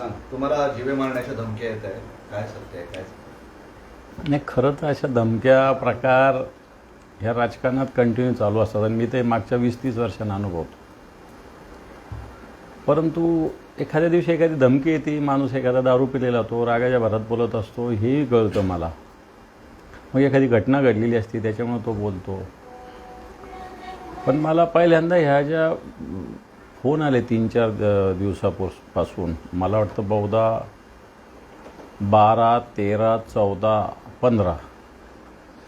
सांग, तुम्हाला जीवे मारण्याच्या धमक्या येत आहे, काय सत्य आहे काय? नाही, खरं तर अशा धमक्या प्रकार ह्या राजकारणात कंटिन्यू चालू असतात आणि मी ते मागच्या 20-30 वर्षांना अनुभवतो. परंतु एखाद्या दिवशी एखादी धमकी येते, माणूस एखादा दारू पिलेला तो रागाच्या भरात बोलत असतो, हेही कळतं मला. मग एखादी घटना घडलेली असते त्याच्यामुळे तो बोलतो. पण मला पहिल्यांदा ह्या ज्या फोन आले 3-4 दिवसापासून, मला वाटतं बहुधा 12, 13, 14, 15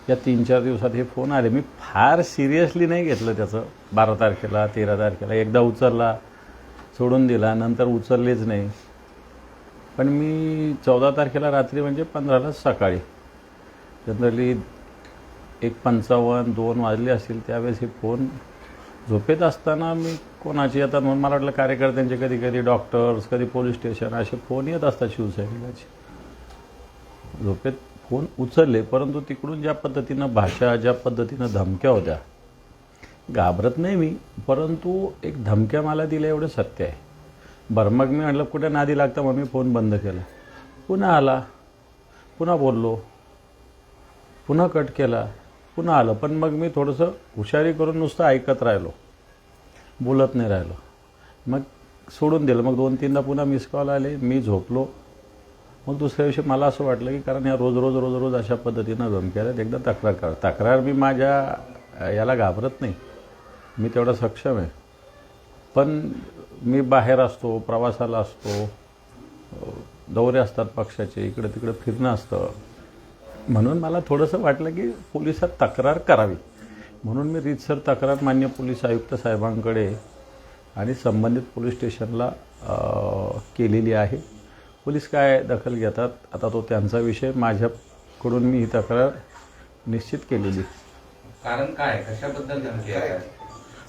या 3-4 दिवसात हे फोन आले. मी फार सिरियसली नाही घेतलं त्याचं. 12 तारखेला 13 तारखेला एकदा उचलला, सोडून दिला, नंतर उचललेच नाही. पण मी 14 तारखेला रात्री म्हणजे 15ला सकाळी जनरली 1:55, 2 वाजले असतील त्यावेळेस हे फोन झोपेत असताना मी कोणाची येतात म्हणून मला वाटलं कार्यकर्त्यांचे, कधी कधी डॉक्टर्स, कधी पोलीस स्टेशन असे फोन येत असतात शिवसैनिकाचे. झोपेत फोन उचलले, परंतु तिकडून ज्या पद्धतीनं भाषा, ज्या पद्धतीनं धमक्या होत्या, घाबरत नाही मी, परंतु एक धमक्या मला दिल्या एवढं सत्य आहे. बरं, मग मी म्हटलं कुठे नादी लागतं, मग मी फोन बंद केला. पुन्हा आला, पुन्हा बोललो, पुन्हा कट केला, पुन्हा आलं. पण मग मी थोडंसं हुशारी करून नुसतं ऐकत राहिलो, बोलत नाही राहिलो. मग सोडून दिलं. मग 2-3दा पुन्हा मिस कॉल आले, मी झोपलो. मग दुसऱ्या दिवशी मला असं वाटलं की कारण या रोज अशा पद्धतीनं धमक्या आहेत, एकदा तक्रार मी माझ्या याला घाबरत नाही, मी तेवढा सक्षम आहे. पण मी बाहेर असतो, प्रवासाला असतो, दौरे असतात पक्षाचे, इकडे तिकडे फिरणं असतं. म्हणून मला थोडंसं वाटलं की पोलिसात तक्रार करावी. म्हणून मी रीतसर तक्रार माननीय पोलीस आयुक्त साहेबांकडे आणि संबंधित पोलीस स्टेशनला केलेली आहे. पोलीस काय दखल घेतात आता तो त्यांचा विषय. माझ्याकडून मी ही तक्रार निश्चित केलेली. कारण काय, कशाबद्दल धमकी आहे?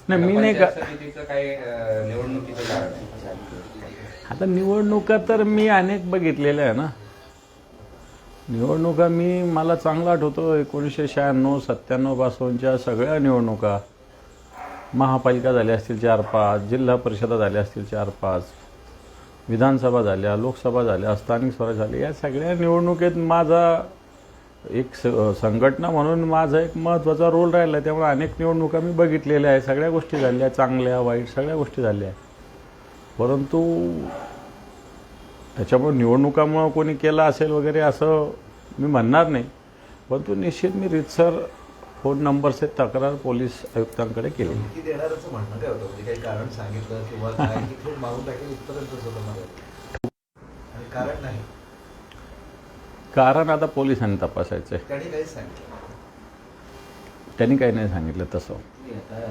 नाही, मी नाही का काय निवडणुकीचं कारण आहे? आता निवडणुका तर मी अनेक बघितलेल्या आहे ना. निवडणुका मला चांगलं आठवतो 1996-97 पासूनच्या सगळ्या निवडणुका. महापालिका झाल्या असतील 4-5, जिल्हा परिषदा झाल्या असतील 4-5, विधानसभा झाल्या, लोकसभा झाल्या, स्थानिक स्वराज्य झाले. या सगळ्या निवडणुकीत माझा एक संघटना म्हणून माझा एक महत्त्वाचा रोल राहिला. त्यामुळे अनेक निवडणुका मी बघितलेल्या आहे. सगळ्या गोष्टी झाल्या, चांगल्या वाईट सगळ्या गोष्टी झाल्या. परंतु त्याच्यामुळे निवडणुकामुळं कोणी केलं असेल वगैरे असं मी म्हणणार नाही. परंतु निश्चित मी रीतसर फोन नंबरचे तक्रार पोलीस आयुक्तांकडे केली. देणारच म्हणणं काय होतं, म्हणजे काही कारण सांगितलं किंवा काय की थोडं मागून टाकेल इथपर्यंतच होतं मला, आणि कारण नाही. कारण आता पोलिसांनी तपासायचं आहे. त्यांनी काही सांगितलं, त्यांनी काही नाही सांगितलं तसं. आता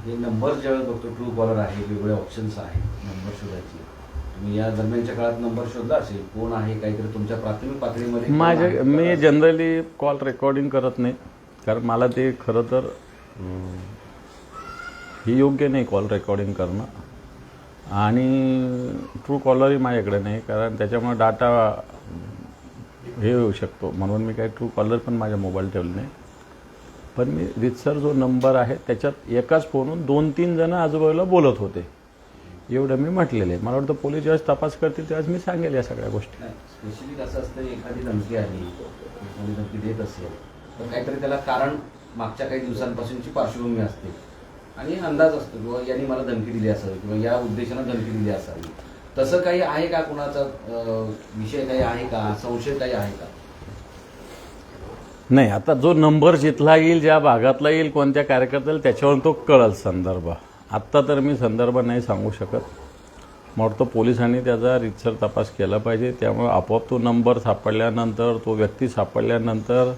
हे नंबर ज्यावेळेस बघतो, ट्रू कॉलर आहे, वेगवेगळे ऑप्शन्स आहेत नंबर शोधायचे. तुम्ही या दरम्यानच्या काळात नंबर शोधला असेल, कोण आहे काहीतरी तुमच्या प्राथमिक पातळीमध्ये? मी जनरली कॉल रेकॉर्डिंग करत नाही, कारण मला ते खरं तर ही योग्य नाही कॉल रेकॉर्डिंग करणं. आणि ट्रू कॉलरही माझ्याकडे नाही, कारण त्याच्यामुळे डाटा हे होऊ शकतो. म्हणून मी काही ट्रू कॉलर पण माझ्या मोबाईल ठेवले नाही. पण मी रीतसर जो नंबर आहे त्याच्यात एकाच फोनहून 2-3 जण आजूबाजूला बोलत होते, एवढं मी म्हटलेलं आहे. मला वाटतं पोलीस ज्यावेळेस तपास करतील त्यावेळेस मी सांगेल या सगळ्या गोष्टी. स्पेशली कसं असतं, एखादी धमकी आली, एखादी धमकी देत असेल तर काहीतरी त्याला कारण मागच्या काही दिवसांपासूनची पार्श्वभूमी असते आणि अंदाज असतो किंवा यांनी मला धमकी दिली असावी किंवा या उद्देशानं धमकी दिली असावी. तसं काही आहे का? कुणाचा विषय काही आहे का? संशय काही आहे का? नाही, आता जो नंबर जिथला येईल, ज्या भागातला येईल, कोणत्या कार्यकर्त्याला, त्याच्यावर तो कळल संदर्भ. आत्ता तर मी संदर्भ नाही सांगू शकत. मला वाटतं पोलिसांनी त्याचा रीतसर तपास केला पाहिजे. त्यामुळे आपोआप तो नंबर सापडल्यानंतर, तो व्यक्ती सापडल्यानंतर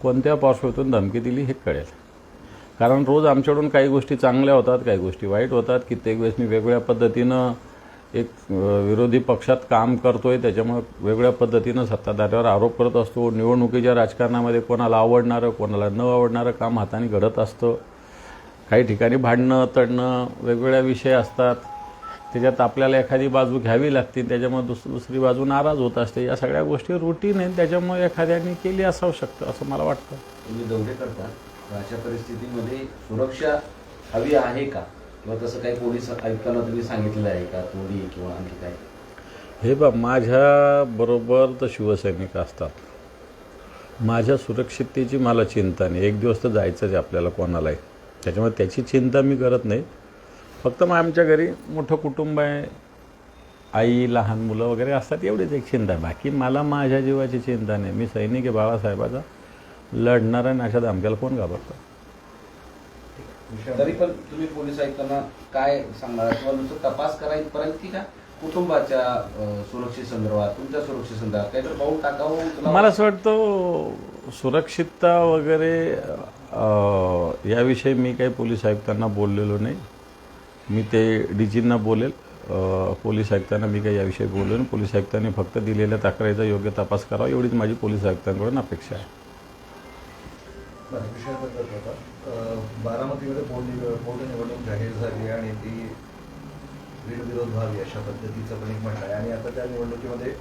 कोणत्या पार्श्वभूमीतून धमकी दिली हे कळेल. कारण रोज आमच्याकडून काही गोष्टी चांगल्या होतात, काही गोष्टी वाईट होतात. कित्येक वेळेस मी वेगवेगळ्या पद्धतीनं एक विरोधी पक्षात काम करतोय, त्याच्यामुळे वेगळ्या पद्धतीनं सत्ताधाऱ्यावर आरोप करत असतो. निवडणुकीच्या राजकारणामध्ये कोणाला आवडणारं, कोणाला न आवडणारं काम हाताने घडत असतं. काही ठिकाणी भांडणं, तडणं, वेगवेगळ्या विषय असतात. त्याच्यात आपल्याला एखादी बाजू घ्यावी लागते, त्याच्यामुळे दुसरी बाजू नाराज होत असते. या सगळ्या गोष्टी रुटीन आहेत, त्याच्यामुळे एखाद्याने केली असावं शकतं असं मला वाटतं. तुम्ही दौरे करता, अशा परिस्थितीमध्ये सुरक्षा हवी आहे का? किंवा तसं काही पोलीस आयुक्तांना तुम्ही सांगितलं आहे का, तोडी किंवा आणखी काय? हे बा, माझ्याबरोबर तर शिवसैनिक असतात. माझ्या सुरक्षिततेची मला चिंता नाही. एक दिवस तर जायचंच आहे आपल्याला कोणालाही, त्याच्यामुळे त्याची चिंता मी करत नाही. फक्त मग आमच्या घरी मोठं कुटुंब आहे, आई, लहान मुलं वगैरे असतात, एवढीच एक चिंता आहे. बाकी मला माझ्या जीवाची चिंता नाही. मी सैनिक आहे बाळासाहेबाचा, लढणारा, आणि अशा धमक्याला कोण घाबरतं. तरी पण तुम्ही पोलीस आयुक्तांना काय सांगणार, किंवा नुसतं तपास करायपर्यंत की का कुटुंबाच्या सुरक्षेसंदर्भात, तुमच्या सुरक्षेसंदर्भात काहीतरी पाऊल टाकावं? मला असं वाटतं सुरक्षितता वगैरे याविषयी मी काही पोलीस आयुक्तांना बोललेलो नाही. मी ते DGंना बोलेल. पोलीस आयुक्तांना मी काही याविषयी बोललो नाही. पोलीस आयुक्तांनी फक्त दिलेल्या तक्रारीचा योग्य तपास करावा, एवढीच माझी पोलीस आयुक्तांकडून अपेक्षा आहे. बरं, विषय बदलत होता. बारामतीमध्ये पोटनिवडणूक जाहीर झाली आणि ती बिनविरोध व्हावी अशा पद्धतीचं पण एक म्हणणं आहे. आणि आता त्या निवडणुकीमध्ये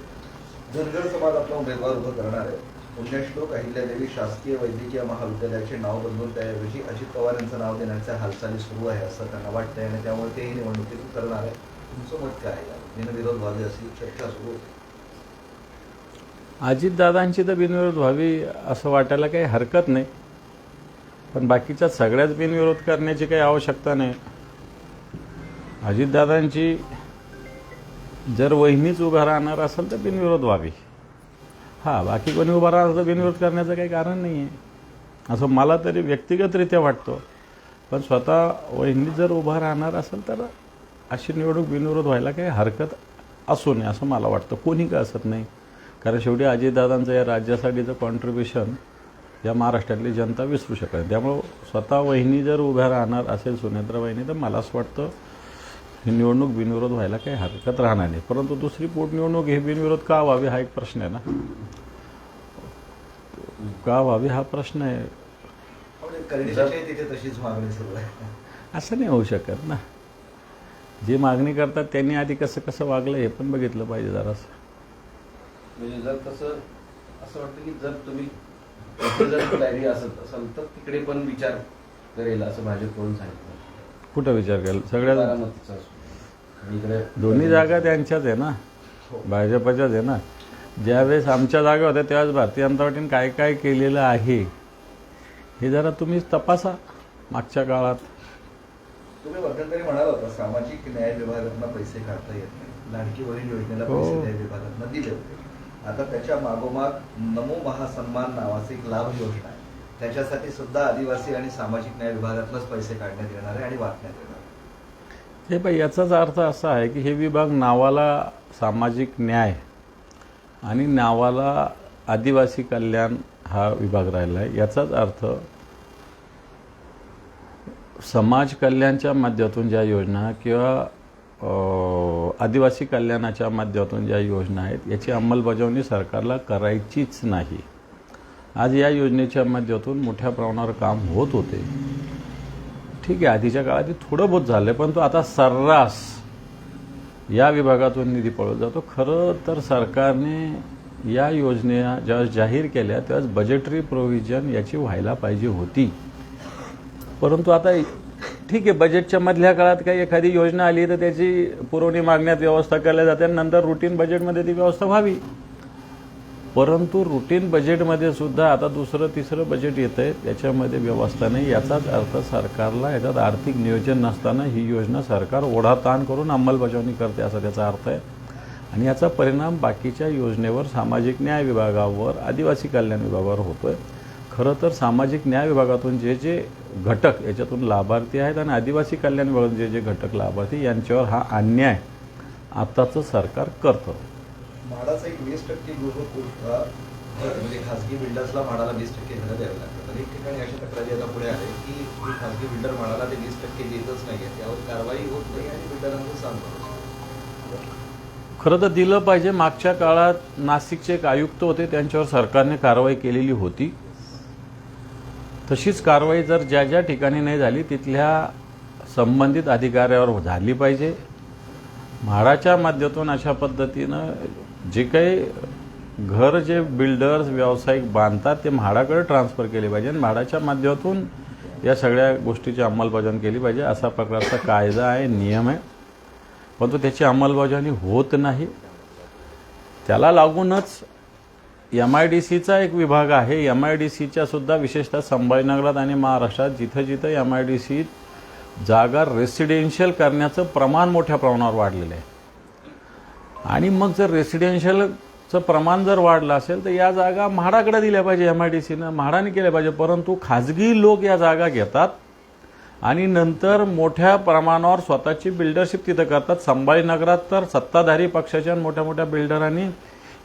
धनगर समाज आपला उमेदवार उभं करणार आहे. पुण्यश्लोक अहिल्यादेवी शासकीय वैद्यकीय महाविद्यालयाचे नाव बदलून त्याऐवजी अजित पवार यांचं नाव देण्याच्या हालचाली सुरू आहे असं त्यांना वाटतंय, आणि त्यामुळे तेही निवडणुकीत करणार आहे. तुमचं मत काय आहे? बिनविरोध व्हावी अशी चर्चा सुरू होती. अजितदादांची तर बिनविरोध व्हावी असं वाटायला काही हरकत नाही, पण बाकीच्या सगळ्याच बिनविरोध करण्याची काही आवश्यकता नाही. अजितदादांची जर वहिनीच उभा राहणार असेल तर बिनविरोध व्हावी. हां, बाकी कोणी उभा राहणार तर बिनविरोध करण्याचं काही कारण नाही आहे असं मला तरी व्यक्तिगतरित्या वाटतं. पण स्वतः वहिनी जर उभा राहणार असेल तर अशी निवडणूक बिनविरोध व्हायला काही हरकत असू नये असं मला वाटतं. कोणी का असत नाही, कारण शेवटी अजितदादांचं या राज्यासाठीचं कॉन्ट्रीब्युशन या महाराष्ट्रातली जनता विसरू शकत नाही. त्यामुळं स्वतः वहिनी जर उभ्या राहणार असेल, सुनेत्रा वहिनी, तर मला असं वाटतं ही निवडणूक बिनविरोध व्हायला काही हरकत राहणार नाही. परंतु दुसरी पोटनिवडणूक ही बिनविरोध का व्हावी हा एक प्रश्न आहे ना. का व्हावी हा प्रश्न आहे. तिथे तशीच मागणी सुरू आहे. असं नाही होऊ शकत ना. जी मागणी करतात त्यांनी आधी कसं कसं वागलं हे पण बघितलं पाहिजे जरासं. म्हणजे जर तसं असं वाटतं की जर तुम्ही जर तयारी असत असाल तर तिकडे पण विचार करेल असं भाजपकडून सांगितलं. कुठं विचार केला? सगळ्या बारामतीचा इकडे दोन्ही जागा त्यांच्याच आहे ना, भाजपच्याच आहे ना. ज्यावेळेस आमच्या जागा होत्या त्यावेळेस भारतीय जनता पार्टीने काय काय केलेलं आहे हे जरा तुम्ही तपासा. मागच्या काळात तुम्ही मध्यंतरी म्हणाला होता सामाजिक न्याय विभागातून पैसे काढता येत नाही. लाडकी बहीण योजनेला हो. पैसे न्याय विभागातून दिले होते. आता त्याच्या मागोमाग नमो महासन्मान नावाची एक लाभ योजना आहे. त्याच्यासाठी सुद्धा आदिवासी आणि सामाजिक न्याय विभागातूनच पैसे काढण्यात येणार आहे आणि वाटण्यात येणार आहे. हे बाई, याचाच अर्थ असा आहे की हे विभाग नावाला सामाजिक न्याय आणि नावाला आदिवासी कल्याण हा विभाग राहिला आहे. याचाच अर्थ समाज कल्याणच्या माध्यमातून ज्या योजना किंवा आदिवासी कल्याणाच्या माध्यमातून ज्या योजना आहेत याची अंमलबजावणी सरकारला करायचीच नाही. आज या योजनेच्या माध्यमातून मोठ्या प्रमाणावर काम होत होते. ठीक आहे, आधीच्या काळात थोडं बहुत झालं, पण तो आता सर्रास या विभागातून निधी पळत जातो. खरं तर सरकारने या योजना ज्यावेळेस जाहीर केल्या त्यावेळेस बजेटरी प्रोव्हिजन याची व्हायला पाहिजे होती. परंतु आता ठीक आहे, बजेटच्या मधल्या काळात काही एखादी योजना आली तर त्याची पुरवणी मागण्यात व्यवस्था केल्या जाते, नंतर रुटीन बजेटमध्ये ती व्यवस्था व्हावी. परंतु रुटीन बजेटमध्ये सुद्धा आता दुसरं तिसरं बजेट येतं आहे, त्याच्यामध्ये व्यवस्था नाही. याचाच अर्थ सरकारला याच्यात आर्थिक नियोजन नसताना ही योजना सरकार ओढाताण करून अंमलबजावणी करते असा त्याचा अर्थ आहे. आणि याचा परिणाम बाकीच्या योजनेवर, सामाजिक न्याय विभागावर, आदिवासी कल्याण विभागावर होतो आहे. खरं तर सामाजिक न्याय विभागातून जे जे घटक याच्यातून लाभार्थी आहेत आणि आदिवासी कल्याण विभागातून जे जे घटक लाभार्थी यांच्यावर हा अन्याय आत्ताचं सरकार करतं. म्हाडाचा एक 20% गृह म्हणजे खासगी बिल्डर्सला म्हाडाला 20% घरं द्यावी लागतात. अनेक ठिकाणी अशा तक्रारी आता पुढे आले की खासगी बिल्डर म्हाडाला ते 20% देतच नाही, त्यावर कारवाई होत नाही आणि बिल्डरांचं सांगतो. खरं तर दिलं पाहिजे. मागच्या काळात नाशिकचे एक आयुक्त होते, त्यांच्यावर सरकारने कारवाई केलेली होती. तशीच कारवाई जर ज्या ज्या ठिकाणी नाही झाली तिथल्या संबंधित अधिकाऱ्यावर झाली पाहिजे. म्हाडाच्या माध्यमातून अशा पद्धतीनं जे काही घर जे बिल्डर्स व्यावसायिक बांधतात ते म्हाडाकडे ट्रान्सफर केले पाहिजे आणि म्हाडाच्या माध्यमातून या सगळ्या गोष्टीची अंमलबजावणी केली पाहिजे. असा प्रकारचा कायदा आहे, नियम आहे, परंतु त्याची अंमलबजावणी होत नाही. त्याला लागूनच MIDCचा एक विभाग आहे. MIDCच्या सुद्धा विशेषतः संभाजीनगरात आणि महाराष्ट्रात जिथं जिथं MIDC जागा रेसिडेन्शियल करण्याचं प्रमाण मोठ्या प्रमाणावर वाढलेलं आहे. आणि मग जर रेसिडेन्शियलचं प्रमाण जर वाढलं असेल तर या जागा म्हाडाकडे दिल्या पाहिजे, MIDCनं म्हाडाने केल्या पाहिजे. परंतु खाजगी लोक या जागा घेतात आणि नंतर मोठ्या प्रमाणावर स्वतःची बिल्डरशिप तिथं करतात. संभाजीनगरात तर सत्ताधारी पक्षाच्या मोठ्या मोठ्या बिल्डरांनी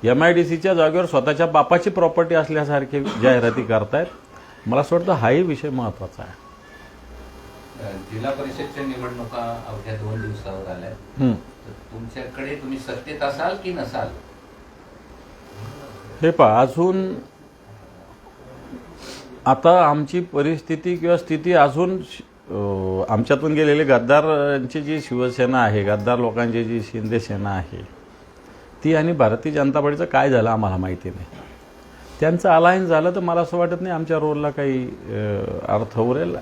MIDCच्या जागेवर स्वतःच्या बापाची प्रॉपर्टी असल्यासारखे जाहिराती करतायत. मला असं वाटतं हाही विषय महत्त्वाचा आहे. जिल्हा परिषदच्या निवडणुका अवघ्या 2 दिवसावर आल्या. तर तुमच्याकडे तुम्ही सत्तेत असाल की नसाल? हे पहा, अजून आता आमची परिस्थिती किंवा स्थिती अजून आमच्यातून गेलेले गद्दारांची जी शिवसेना आहे, गद्दार लोकांची जी शिंदे सेना आहे ती आणि भारतीय जनता पार्टीचं काय झालं आम्हाला माहिती नाही. त्यांचं अलायन्स झालं तर मला असं वाटत नाही आमच्या रोलला काही अर्थ उरेल.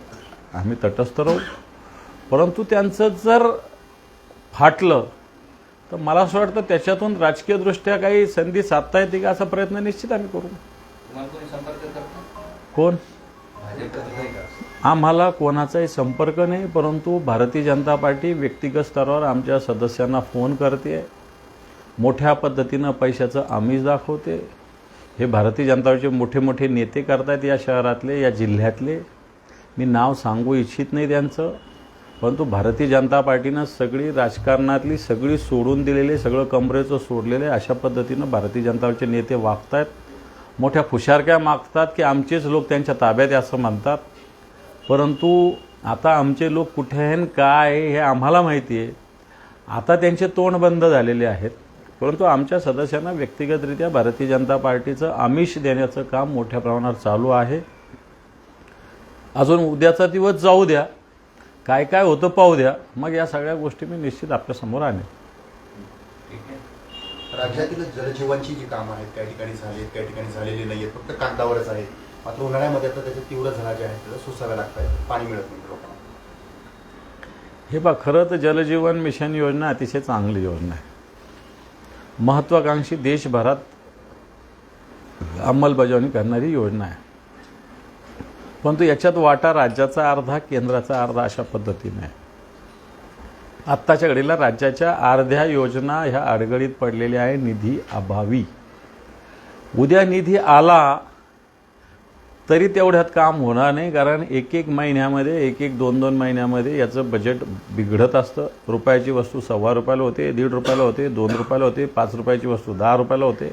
आम्ही तटस्थ राहू. परंतु त्यांचं जर फाटलं तर मला असं वाटतं त्याच्यातून राजकीयदृष्ट्या काही संधी साधता येते का असा प्रयत्न निश्चित आम्ही करू. तुम्हाला कोणी संपर्क करतो? कोण? भाजपचं नाही का? आम्हाला कोणाचाही संपर्क नाही. परंतु भारतीय जनता पार्टी व्यक्तिगत स्तरावर आमच्या सदस्यांना फोन करते, मोठ्या पद्धतीनं पैशाचं आमिष दाखवते. हे भारतीय जनता पार्टीचे मोठे मोठे नेते करतायत या शहरातले, या जिल्ह्यातले. मी नाव सांगू इच्छित नाही त्यांचं. परंतु भारतीय जनता पार्टीनं सगळी राजकारणातली सगळी सोडून दिलेले, सगळं कमरेचं सोडलेलं आहे. अशा पद्धतीनं भारतीय जनता पार्टीचे नेते वागतायत. मोठ्या फुशारक्या मागतात की आमचेच लोक त्यांच्या ताब्यात आहे असं म्हणतात. परंतु आता आमचे लोक कुठे आहे काय आहे हे आम्हाला माहिती आहे. आता त्यांचे तोंड बंद झालेले आहेत. परंतु आमच्या सदस्यांना व्यक्तिगतरित्या भारतीय जनता पार्टीचं आमिष देण्याचं काम मोठ्या प्रमाणावर चालू आहे. अजून उद्याचा दिवस जाऊ द्या, काय काय होतं पाहू द्या, मग या सगळ्या गोष्टी मी निश्चित आपल्यासमोर आणेन. राज्यातील जलजीवनची जी कामं आहेत काही ठिकाणी झाली आहेत, काही ठिकाणी झालेली नाही आहेत, फक्त कागदावरच आहेत. मात्र उन्हाळ्यामध्ये आता त्याचे तीव्र झळा जे आहेत त्याला सोसाव्या लागत आहेत, पाणी मिळत नाही लोकांना. हे बघ, खरं तर जलजीवन मिशन योजना अतिशय चांगली योजना आहे. महत्त्वाकांक्षी देशभरात अंमलबजावणी करणारी योजना आहे. परंतु याच्यात वाटा राज्याचा अर्धा, केंद्राचा अर्धा अशा पद्धतीने आहे. आत्ताच्या घडीला राज्याच्या अर्ध्या योजना ह्या अडगळीत पडलेल्या आहे निधी अभावी. उद्या निधी आला तरी तेवढ्यात काम होणार नाही, कारण एक एक महिन्यामध्ये, एक एक 2-2 महिन्यामध्ये याचं बजेट बिघडत असतं. रुपयाची वस्तू ₹1.25 होते, ₹1.5 होते, ₹2 होते, ₹5 वस्तू ₹10 होते.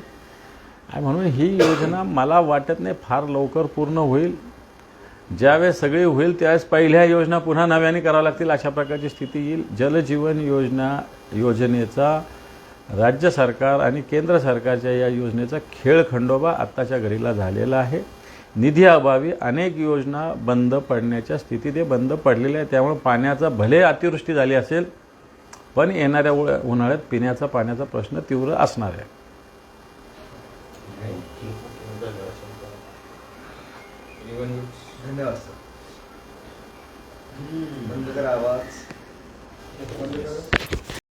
आणि म्हणून ही योजना मला वाटत नाही फार लवकर पूर्ण होईल. ज्यावेळेस सगळी होईल त्यावेळेस पहिल्या योजना पुन्हा नव्याने कराव्या लागतील अशा प्रकारची स्थिती येईल. जलजीवन योजनेचा राज्य सरकार आणि केंद्र सरकारच्या या योजनेचा खेळखंडोबा आत्ताच्या घडीला झालेला आहे. निधी अभावी अनेक योजना बंद पडण्याच्या स्थितीत बंद पडलेल्या आहे. त्यामुळे पाण्याचा भले अतिवृष्टी झाली असेल पण येणाऱ्या उन्हाळ्यात पिण्याचा पाण्याचा प्रश्न तीव्र असणार आहे. धन्यवाद सर.